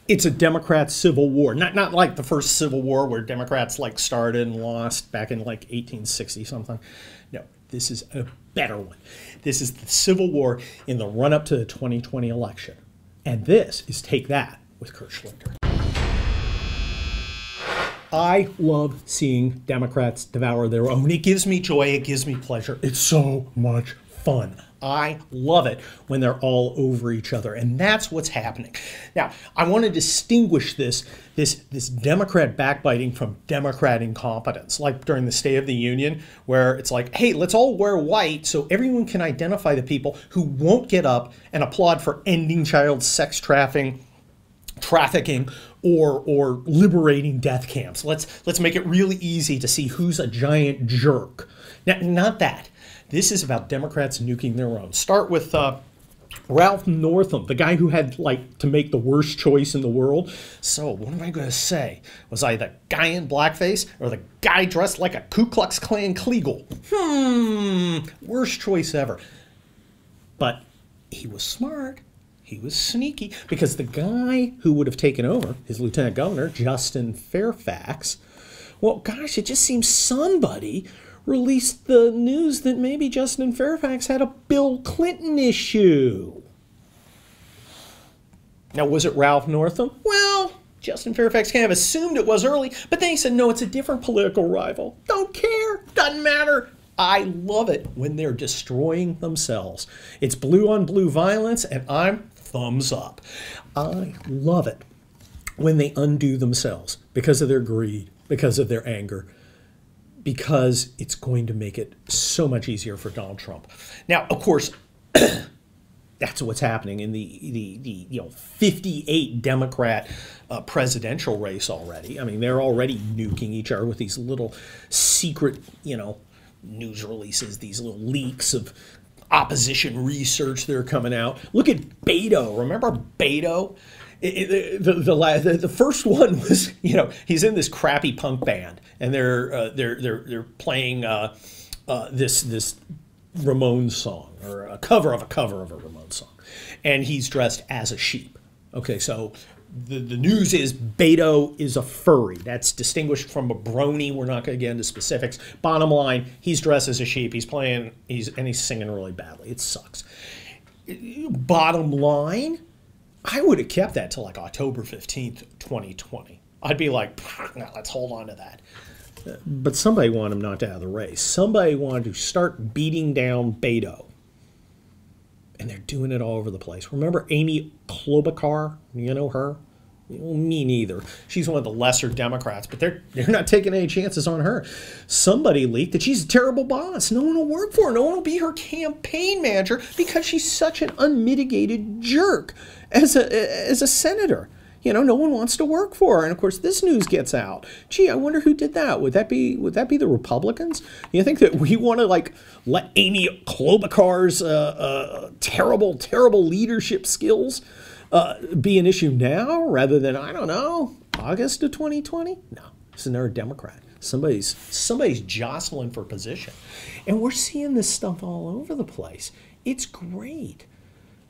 It's a Democrat civil war. Not like the first Civil War where Democrats like started and lost back in like 1860 something. No, this is a better one. This is the Civil War in the run-up to the 2020 election. And this is Take That with Kurt Schlichter. I love seeing Democrats devour their own. It gives me joy. It gives me pleasure. It's so much fun. I love it when they're all over each other, and that's what's happening. Now, I want to distinguish this Democrat backbiting from Democrat incompetence, like during the State of the Union, where it's like, hey, let's all wear white so everyone can identify the people who won't get up and applaud for ending child sex trafficking or liberating death camps. Let's make it really easy to see who's a giant jerk. Now, not that. This is about Democrats nuking their own. Start with Ralph Northam, the guy who had to make the worst choice in the world. So what am I going to say? Was I the guy in blackface or the guy dressed like a Ku Klux Klan Kleagle? Worst choice ever. But he was smart. He was sneaky, because the guy who would have taken over, his lieutenant governor, Justin Fairfax, well, gosh, it just seems somebody released the news that maybe Justin Fairfax had a Bill Clinton issue. Now, was it Ralph Northam? Well, Justin Fairfax kind of assumed it was early, but then he said, no, it's a different political rival. Don't care. Doesn't matter. I love it when they're destroying themselves. It's blue on blue violence, and I'm thumbs up. I love it when they undo themselves because of their greed, because of their anger, because it's going to make it so much easier for Donald Trump. Now, of course, that's what's happening in the 58 Democrat presidential race already. I mean, they're already nuking each other with these little secret, news releases, these little leaks of opposition research that are coming out. Look at Bado. Remember Bado? The first one was, he's in this crappy punk band, and they're playing this Ramones song, or a cover of a Ramones song, and he's dressed as a sheep. Okay, so the news is Bado is a furry. That's distinguished from a brony. We're not going to get into specifics. Bottom line, he's dressed as a sheep. He's singing really badly. It sucks. Bottom line, I would have kept that till like October 15th, 2020. I'd be like, no, let's hold on to that. But somebody wanted him not to have the race. Somebody wanted to start beating down Bado. And they're doing it all over the place. Remember Amy Klobuchar? You know her? Me neither. She's one of the lesser Democrats, but they're not taking any chances on her. Somebody leaked that she's a terrible boss. No one will work for her. No one will be her campaign manager because she's such an unmitigated jerk as a senator. No one wants to work for her. And of course, this news gets out. Gee, I wonder who did that. Would that be the Republicans? You think that we want to let Amy Klobuchar's terrible leadership skills be an issue now rather than, I don't know, August of 2020? No, it's another Democrat. Somebody's jostling for position. And we're seeing this stuff all over the place. It's great.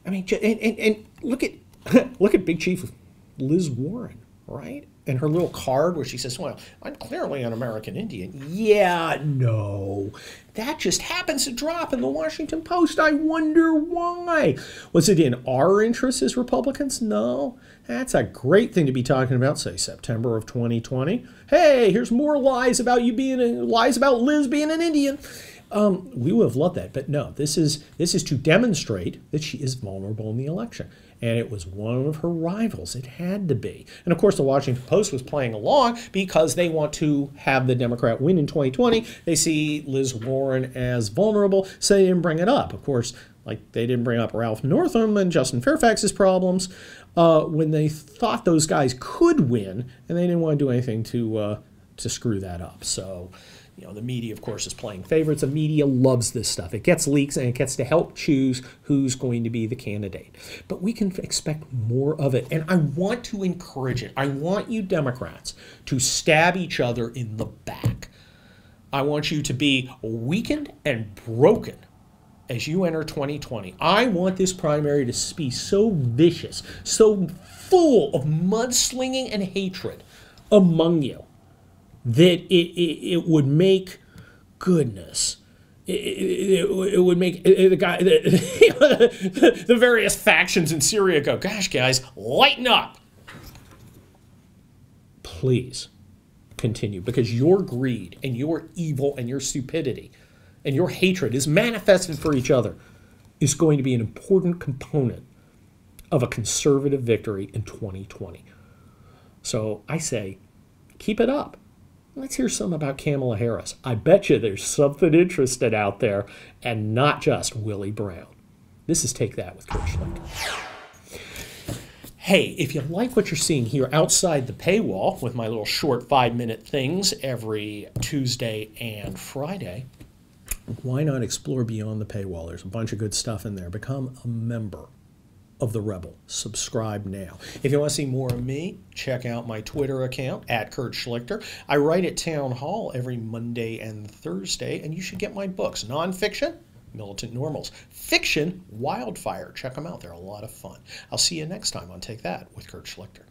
I mean, and look at Big Chief Liz Warren, right? And her little card where she says, well, I'm clearly an American Indian. Yeah, no. That just happens to drop in the Washington Post. I wonder why. Was it in our interest as Republicans? No. That's a great thing to be talking about, say, September of 2020. Hey, here's more lies about lies about Liz being an Indian. We would have loved that, but no, this is to demonstrate that she is vulnerable in the election. And it was one of her rivals. It had to be. And of course, the Washington Post was playing along because they want to have the Democrat win in 2020. They see Liz Warren as vulnerable, so they didn't bring it up. Of course, they didn't bring up Ralph Northam and Justin Fairfax's problems when they thought those guys could win, and they didn't want to do anything to screw that up. So, the media, of course, is playing favorites. The media loves this stuff. It gets leaks, and it gets to help choose who's going to be the candidate. But we can expect more of it, and I want to encourage it. I want you Democrats to stab each other in the back. I want you to be weakened and broken as you enter 2020. I want this primary to be so vicious, so full of mudslinging and hatred among you that it would make, goodness, it would make the guy, the various factions in Syria go, gosh, guys, lighten up. Please continue, because your greed and your evil and your stupidity and your hatred is manifested for each other is going to be an important component of a conservative victory in 2020. So I say, keep it up. Let's hear some about Kamala Harris. I bet you there's something interested out there, and not just Willie Brown. This is Take That with Kurt Schlichter. Hey, if you like what you're seeing here outside the paywall with my little short 5-minute things every Tuesday and Friday, why not explore beyond the paywall? There's a bunch of good stuff in there. Become a member of the Rebel. Subscribe now. If you want to see more of me, check out my Twitter account, @Kurt Schlichter. I write at Town Hall every Monday and Thursday, and you should get my books. Nonfiction, Militant Normals. Fiction, Wildfire. Check them out. They're a lot of fun. I'll see you next time on Take That with Kurt Schlichter.